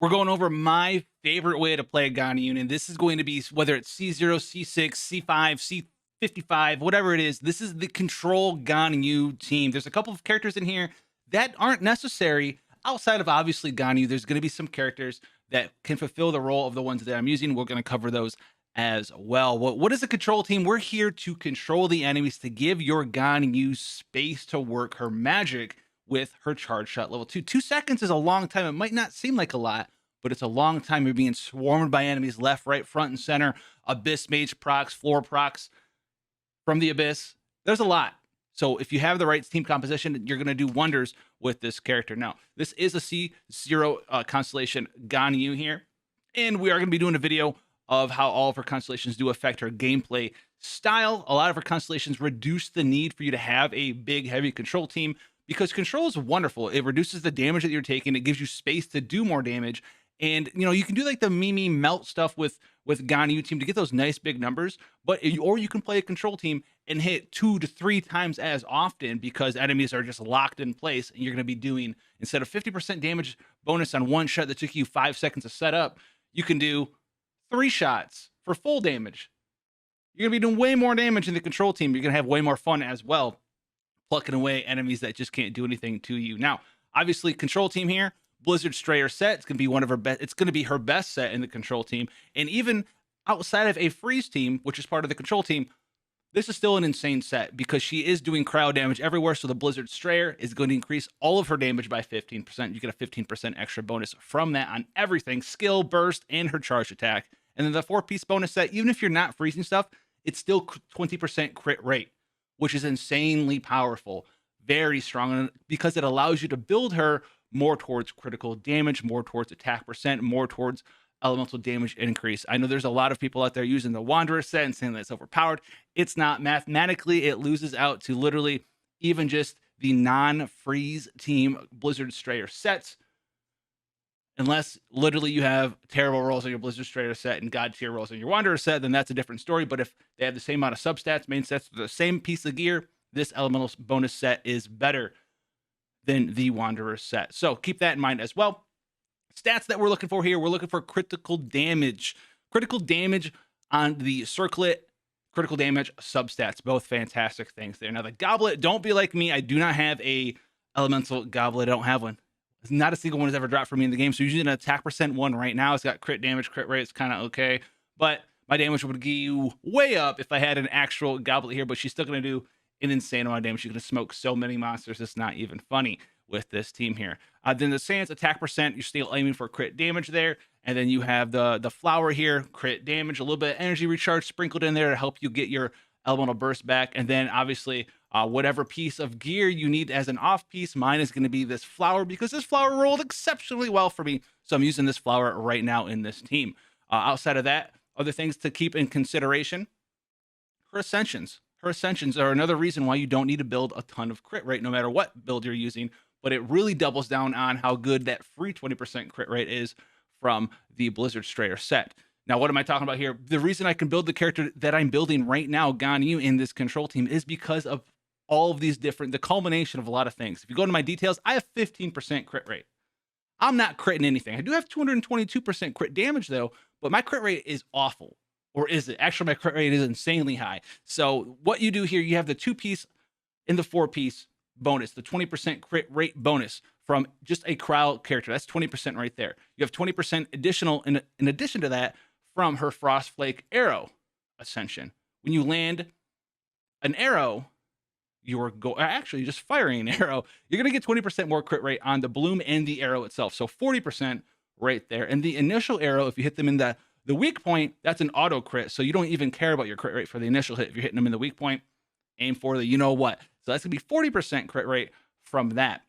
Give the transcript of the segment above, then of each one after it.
We're going over my favorite way to play Ganyu, and this is going to be whether it's C0, C6, C5, C55, whatever it is. This is the control Ganyu team. There's a couple of characters in here that aren't necessary outside of obviously Ganyu. There's going to be some characters that can fulfill the role of the ones that I'm using. We're going to cover those as well. What is a control team? We're here to control the enemies, to give your Ganyu space to work her magic with her charge shot level 2. 2 seconds is a long time. It might not seem like a lot, but it's a long time. You're being swarmed by enemies left, right, front, and center. Abyss mage procs, floor procs from the Abyss. There's a lot. So if you have the right team composition, you're going to do wonders with this character. Now, this is a C0 constellation Ganyu here, and we are going to be doing a video of how all of her constellations do affect her gameplay style. A lot of her constellations reduce the need for you to have a big, heavy control team, because control is wonderful. It reduces the damage that you're taking. It gives you space to do more damage. And you can do like the Mimi melt stuff with Ganyu team to get those nice big numbers, or you can play a control team and hit 2 to 3 times as often, because enemies are just locked in place, and you're going to be doing, instead of 50% damage bonus on one shot that took you 5 seconds to set up, you can do 3 shots for full damage. You're going to be doing way more damage in the control team. You're going to have way more fun as well, plucking away enemies that just can't do anything to you. Now, obviously, control team here, Blizzard Strayer set. It's going to be one of her best. It's going to be her best set in the control team. And even outside of a freeze team, which is part of the control team, this is still an insane set, because she is doing cryo damage everywhere. So the Blizzard Strayer is going to increase all of her damage by 15%. You get a 15% extra bonus from that on everything, skill, burst, and her charge attack. And then the 4-piece bonus set, even if you're not freezing stuff, it's still 20% crit rate, which is insanely powerful, very strong, because it allows you to build her more towards critical damage, more towards attack percent, more towards elemental damage increase. I know there's a lot of people out there using the Wanderer set and saying that it's overpowered. It's not. Mathematically, it loses out to literally even just the non-freeze team Blizzard Strayer sets, unless literally you have terrible rolls on your Blizzard Strayer set and god tier rolls on your Wanderer set, then that's a different story. But if they have the same amount of substats, main sets, the same piece of gear, this elemental bonus set is better than the Wanderer set. So keep that in mind as well. Stats that we're looking for here, we're looking for critical damage. Critical damage on the circlet, critical damage substats, both fantastic things there. Now the goblet, don't be like me. I do not have a elemental goblet. I don't have one. Not a single one has ever dropped for me in the game. So using an attack percent one right now, it's got crit damage, crit rate. It's kind of okay. But my damage would give you way up if I had an actual goblet here, but she's still going to do an insane amount of damage. You're going to smoke so many monsters. It's not even funny with this team here. Then the Sans attack percent, you're still aiming for crit damage there. And then you have the flower here, crit damage, a little bit of energy recharge sprinkled in there to help you get your elemental burst back. And then obviously whatever piece of gear you need as an off piece, mine is going to be this flower, because this flower rolled exceptionally well for me. So I'm using this flower right now in this team. Outside of that, other things to keep in consideration, her ascensions. Her ascensions are another reason why you don't need to build a ton of crit rate, no matter what build you're using. But it really doubles down on how good that free 20% crit rate is from the Blizzard Strayer set. Now, what am I talking about here? The reason I can build the character that I'm building right now, Ganyu, in this control team, is because of all of these the culmination of a lot of things. If you go into my details, I have 15% crit rate. I'm not critting anything. I do have 222% crit damage, though, but my crit rate is awful. Or is it? Actually, my crit rate is insanely high. So what you do here, you have the 2-piece and the 4-piece bonus, the 20% crit rate bonus from just a crowd character. That's 20% right there. You have 20% additional in addition to that from her Frostflake arrow ascension. When you land an arrow, you're actually just firing an arrow, you're going to get 20% more crit rate on the bloom and the arrow itself. So 40% right there. And the initial arrow, if you hit them in the weak point, that's an auto crit. So you don't even care about your crit rate for the initial hit. If you're hitting them in the weak point, aim for the you know what. So that's going to be 40% crit rate from that.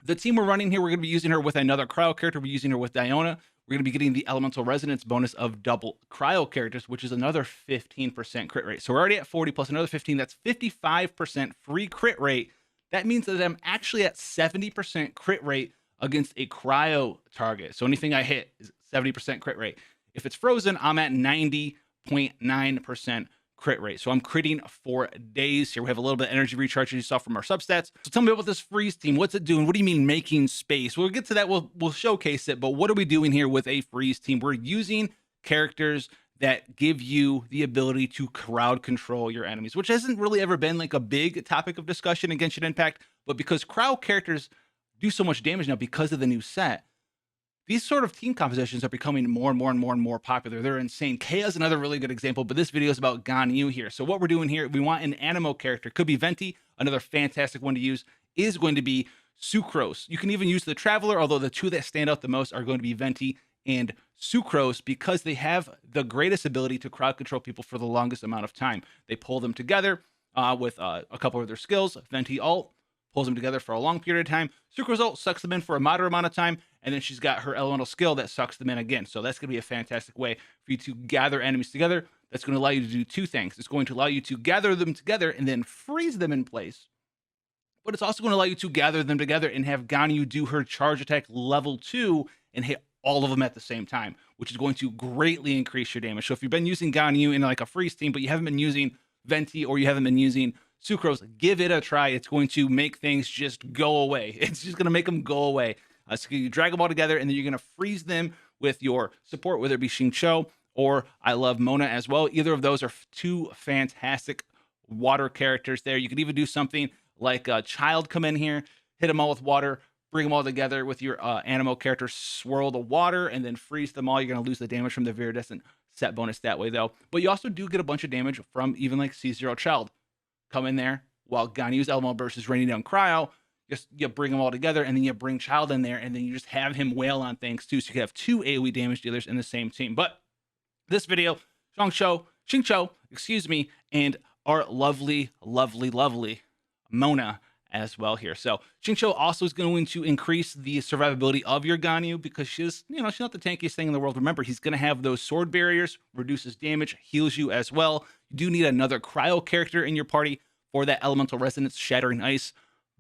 The team we're running here, we're going to be using her with another cryo character. We're using her with Diona. We're going to be getting the elemental resonance bonus of double cryo characters, which is another 15% crit rate. So we're already at 40 plus another 15. That's 55% free crit rate. That means that I'm actually at 70% crit rate against a cryo target. So anything I hit is 70% crit rate. If it's frozen, I'm at 90.9% crit rate. So I'm critting for days here. We have a little bit of energy recharge as you saw from our substats. So tell me about this freeze team. What's it doing? What do you mean making space? We'll get to that. We'll showcase it. But what are we doing here with a freeze team? We're using characters that give you the ability to crowd control your enemies, which hasn't really ever been like a big topic of discussion in Genshin Impact. But because crowd characters do so much damage now because of the new set, these sort of team compositions are becoming more and more and more and more popular. They're insane. Kea is another really good example, but this video is about Ganyu here. So what we're doing here, we want an Animo character. Could be Venti. Another fantastic one to use is going to be Sucrose. You can even use the Traveler, although the two that stand out the most are going to be Venti and Sucrose because they have the greatest ability to crowd control people for the longest amount of time. They pull them together with a couple of their skills. Venti ult pulls them together for a long period of time. Sucrose ult sucks them in for a moderate amount of time, and then she's got her elemental skill that sucks them in again. So that's going to be a fantastic way for you to gather enemies together. That's going to allow you to do two things. It's going to allow you to gather them together and then freeze them in place. But it's also going to allow you to gather them together and have Ganyu do her charge attack level 2 and hit all of them at the same time, which is going to greatly increase your damage. So if you've been using Ganyu in like a freeze team, but you haven't been using Venti or you haven't been using Sucrose, give it a try. It's going to make things just go away. It's just going to make them go away. So you drag them all together, and then you're going to freeze them with your support, whether it be Xingqiu or I love Mona as well. Either of those are two fantastic water characters there. You could even do something like a Child come in here, hit them all with water, bring them all together with your Animo character, swirl the water, and then freeze them all. You're going to lose the damage from the Viridescent set bonus that way, though. But you also do get a bunch of damage from even like C0 Child. Come in there while Ganyu's elemental burst is raining down cryo. Just you bring them all together, and then you bring Child in there, and then you just have him wail on things too. So you can have two AoE damage dealers in the same team. But this video, Xingqiu, excuse me, and our lovely, lovely, lovely Mona as well here. So Xingqiu also is going to increase the survivability of your Ganyu because she's not the tankiest thing in the world. Remember, he's going to have those sword barriers, reduces damage, heals you as well. You do need another cryo character in your party for that elemental resonance, shattering ice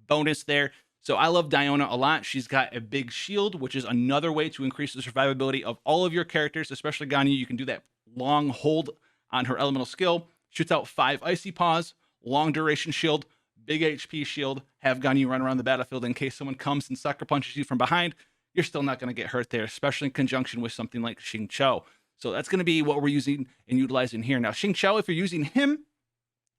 bonus there. So I love Diona a lot. She's got a big shield, which is another way to increase the survivability of all of your characters, especially Ganyu. You can do that long hold on her elemental skill. Shoots out 5 icy paws, long duration shield, big HP shield, have Ganyu run around the battlefield in case someone comes and sucker punches you from behind. You're still not going to get hurt there, especially in conjunction with something like Xingqiu. So that's going to be what we're using and utilizing here. Now, Xingqiu, if you're using him,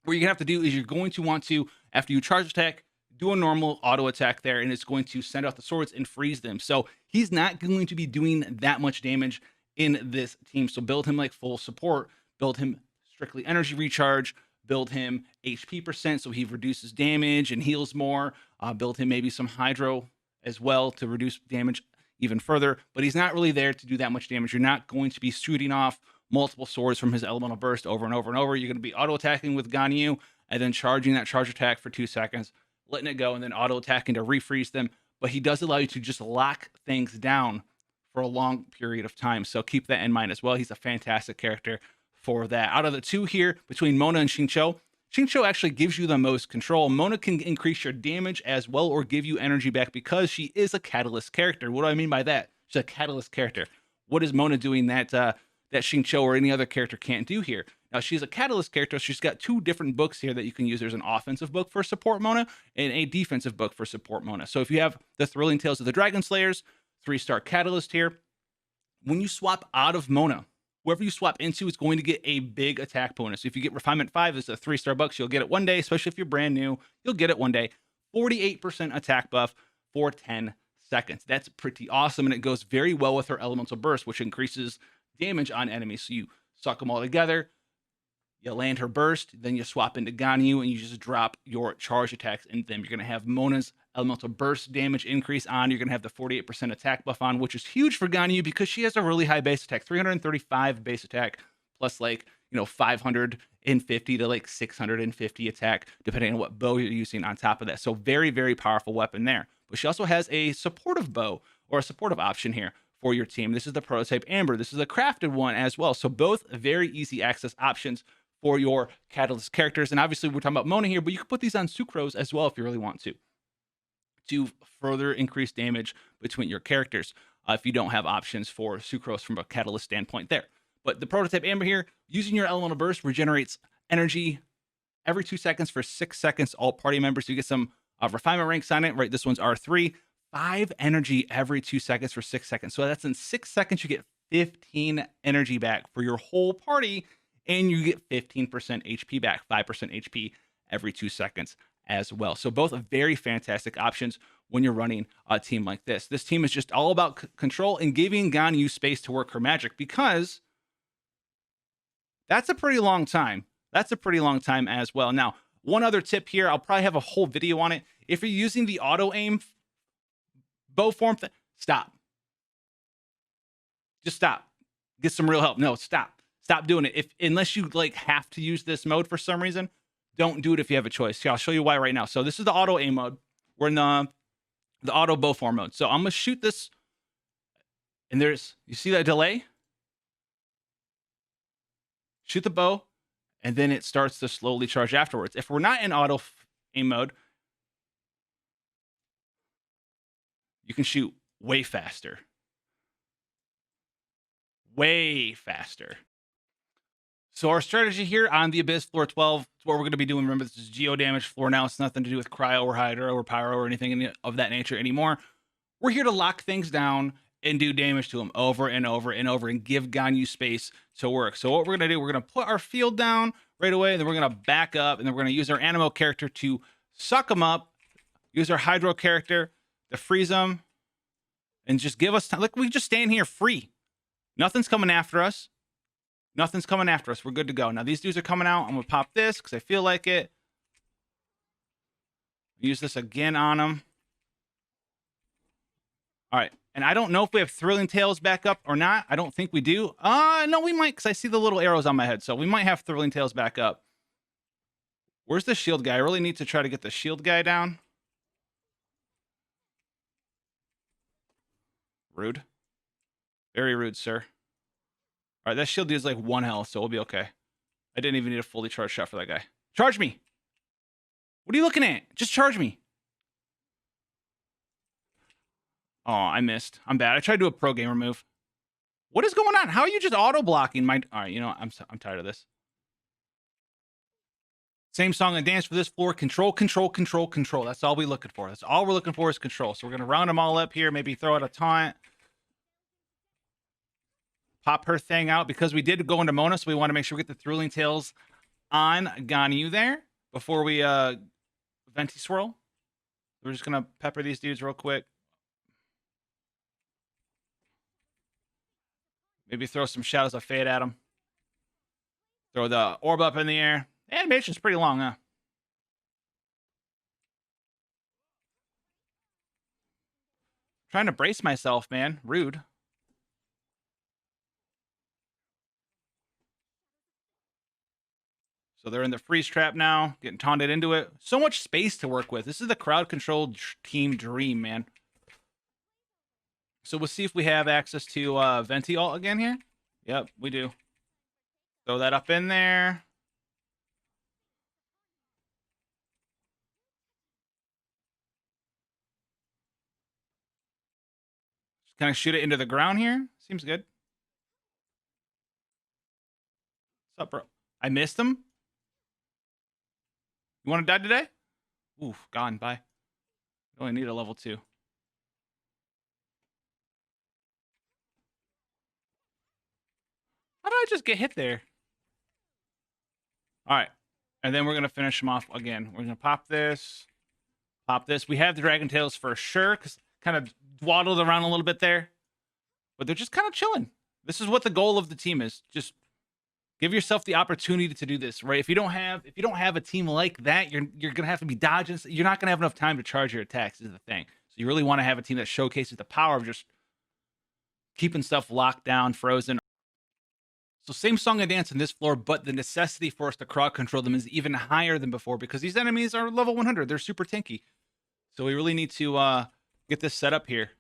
what you're going to have to do is you're going to want to, after you charge attack, do a normal auto attack there, and it's going to send out the swords and freeze them. So he's not going to be doing that much damage in this team. So build him like full support, build him strictly energy recharge, build him HP percent so he reduces damage and heals more, build him maybe some hydro as well to reduce damage even further, but he's not really there to do that much damage. You're not going to be shooting off multiple swords from his elemental burst over and over and over. You're going to be auto attacking with Ganyu and then charging that charge attack for 2 seconds, letting it go, and then auto attacking to refreeze them. But he does allow you to just lock things down for a long period of time. So keep that in mind as well. He's a fantastic character for that. Out of the two here, between Mona and Xingqiu, Xingqiu actually gives you the most control. Mona can increase your damage as well or give you energy back because she is a catalyst character. What do I mean by that? She's a catalyst character. What is Mona doing that Xingqiu or any other character can't do here? Now, she's a catalyst character. So she's got 2 different books here that you can use. There's an offensive book for support Mona and a defensive book for support Mona. So if you have the Thrilling Tales of the Dragon Slayers, 3-star catalyst here, when you swap out of Mona, whoever you swap into is going to get a big attack bonus. If you get Refinement 5, it's a 3-star bucks. You'll get it one day, especially if you're brand new. You'll get it one day. 48% attack buff for 10 seconds. That's pretty awesome, and it goes very well with her Elemental Burst, which increases damage on enemies. So you suck them all together, you land her burst, then you swap into Ganyu, and you just drop your charge attacks into them. You're going to have Mona's Elemental Burst damage increase on. You're going to have the 48% attack buff on, which is huge for Ganyu because she has a really high base attack, 335 base attack, plus 550 to 650 attack, depending on what bow you're using on top of that. So very, very powerful weapon there. But she also has a supportive bow or a supportive option here for your team. This is the Prototype Amber. This is a crafted one as well. So both very easy access options for your catalyst characters. And obviously we're talking about Mona here, but you can put these on Sucrose as well if you really want to further increase damage between your characters if you don't have options for Sucrose from a catalyst standpoint there. But the Prototype Amber here, using your Elemental Burst regenerates energy every 2 seconds for 6 seconds. All party members, you get some refinement ranks on it, right? This one's R3. 5 energy every 2 seconds for 6 seconds. So that's in 6 seconds, you get 15 energy back for your whole party, and you get 15% HP back, 5% HP every 2 seconds as well. So both are very fantastic options when you're running a team like this. This team is just all about control and giving Ganyu space to work her magic, because that's a pretty long time. That's a pretty long time as well. Now, one other tip here, I'll probably have a whole video on it. If you're using the auto aim bow form, stop. Just stop. Get some real help. No, stop. Stop doing it. Unless you like have to use this mode for some reason, don't do it if you have a choice. I'll show you why right now. So this is the auto aim mode. We're in the auto bow form mode. So I'm gonna shoot this, and you see that delay? Shoot the bow, and then it starts to slowly charge afterwards. If we're not in auto aim mode, you can shoot way faster. Way faster. So our strategy here on the Abyss floor 12, it's what we're going to be doing. Remember, this is geo damage floor now. It's nothing to do with cryo or hydro or pyro or anything of that nature anymore. We're here to lock things down and do damage to them over and over and over and give Ganyu space to work. So what we're going to do, we're going to put our field down right away, and then we're going to back up, and then we're going to use our Animo character to suck them up, use our hydro character to freeze them, and just give us time. Look, we just stand here free. Nothing's coming after us. Nothing's coming after us. We're good to go. Now, these dudes are coming out. I'm going to pop this because I feel like it. Use this again on them. All right. And I don't know if we have Thrilling Tales back up or not. I don't think we do. No, we might, because I see the little arrows on my head. So we might have Thrilling Tales back up. Where's the shield guy? I really need to try to get the shield guy down. Rude. Very rude, sir. All right, that shield dude's like 1 health, so we'll be okay. I didn't even need a fully charged shot for that guy. Charge me! What are you looking at? Just charge me. Oh, I missed. I'm bad. I tried to do a pro gamer move. What is going on? How are you just auto-blocking my... All right, you know what? I'm tired of this. Same song and dance for this floor. Control, control, control, control. That's all we're looking for. That's all we're looking for is control. So we're going to round them all up here. Maybe throw out a taunt. Pop her thing out, because we did go into Mona, so we want to make sure we get the Thrilling Tales on Ganyu there before we Venti Swirl. We're just going to pepper these dudes real quick. Maybe throw some Shadows of Fate at them. Throw the orb up in the air. The animation's pretty long, huh? Trying to brace myself, man. Rude. So they're in the freeze trap now, getting taunted into it. So much space to work with. This is the crowd-controlled team dream, man. So we'll see if we have access to Venti ult again here. Yep, we do. Throw that up in there. Just kind of shoot it into the ground here. Seems good. What's up, bro? I missed him. You want to die today? Oof, gone. Bye. You only need a level 2. How did I just get hit there? All right. And then we're going to finish them off again. We're going to pop this. Pop this. We have the Dragon Tails for sure, because kind of dwaddled around a little bit there. But they're just kind of chilling. This is what the goal of the team is. Just give yourself the opportunity to do this, right? If you don't have a team like that, you're gonna have to be dodging. You're not gonna have enough time to charge your attacks. Is the thing. So you really want to have a team that showcases the power of just keeping stuff locked down, frozen. So same song and dance in this floor, but the necessity for us to crowd control them is even higher than before, because these enemies are level 100. They're super tanky. So we really need to get this set up here.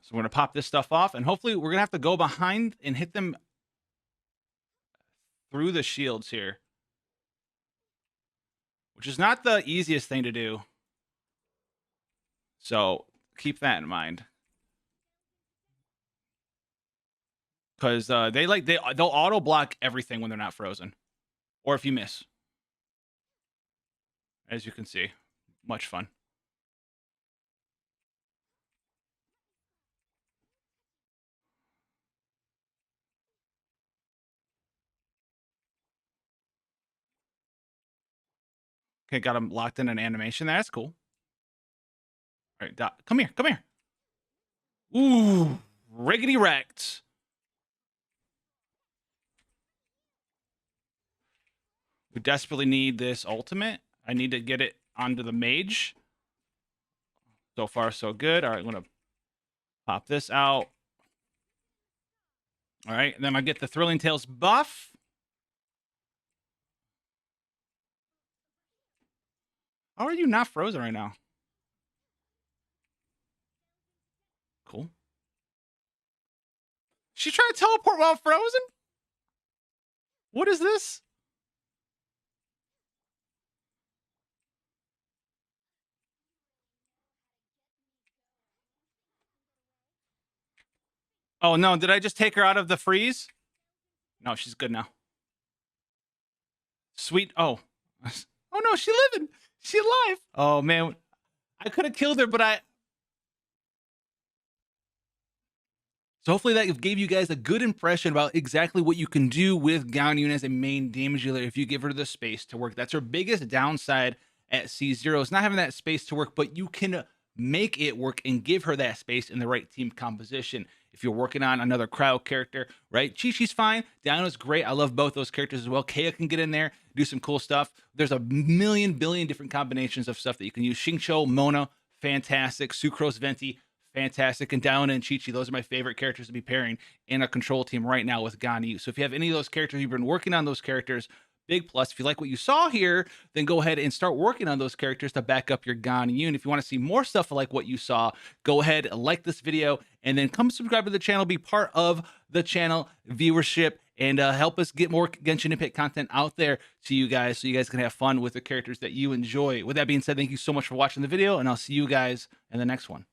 So we're going to pop this stuff off, and hopefully we're going to have to go behind and hit them through the shields here, which is not the easiest thing to do. So keep that in mind. because they'll auto block everything when they're not frozen, or if you miss. As you can see, much fun. Okay, got him locked in an animation. That's cool. All right, Dot, come here, come here. Ooh, riggedy wrecked. We desperately need this ultimate. I need to get it onto the mage. So far, so good. All right, I'm going to pop this out. All right, and then I get the Thrilling Tales buff. How are you not frozen right now? Cool. She's trying to teleport while frozen? What is this? Oh, no. Did I just take her out of the freeze? No, she's good now. Sweet. Oh. Oh, no. She's living. She's alive. Oh, man. I could have killed her, but So hopefully that gave you guys a good impression about exactly what you can do with Ganyu as a main damage dealer if you give her the space to work. That's her biggest downside at C0 is not having that space to work, but you can make it work and give her that space in the right team composition. If you're working on another crowd character, right? Chi-Chi's fine. Diana's great. I love both those characters as well. Kea can get in there, do some cool stuff. There's a million billion different combinations of stuff that you can use. Xingqiu, Mona, fantastic. Sucrose, Venti, fantastic. And Diana and Chi-Chi, those are my favorite characters to be pairing in a control team right now with Ganyu. So if you have any of those characters, you've been working on those characters, big plus. If you like what you saw here, then go ahead and start working on those characters to back up your Ganyu. And if you want to see more stuff like what you saw, go ahead, like this video, and then come subscribe to the channel, be part of the channel viewership, and help us get more Genshin Impact content out there to you guys so you guys can have fun with the characters that you enjoy. With that being said, thank you so much for watching the video, and I'll see you guys in the next one.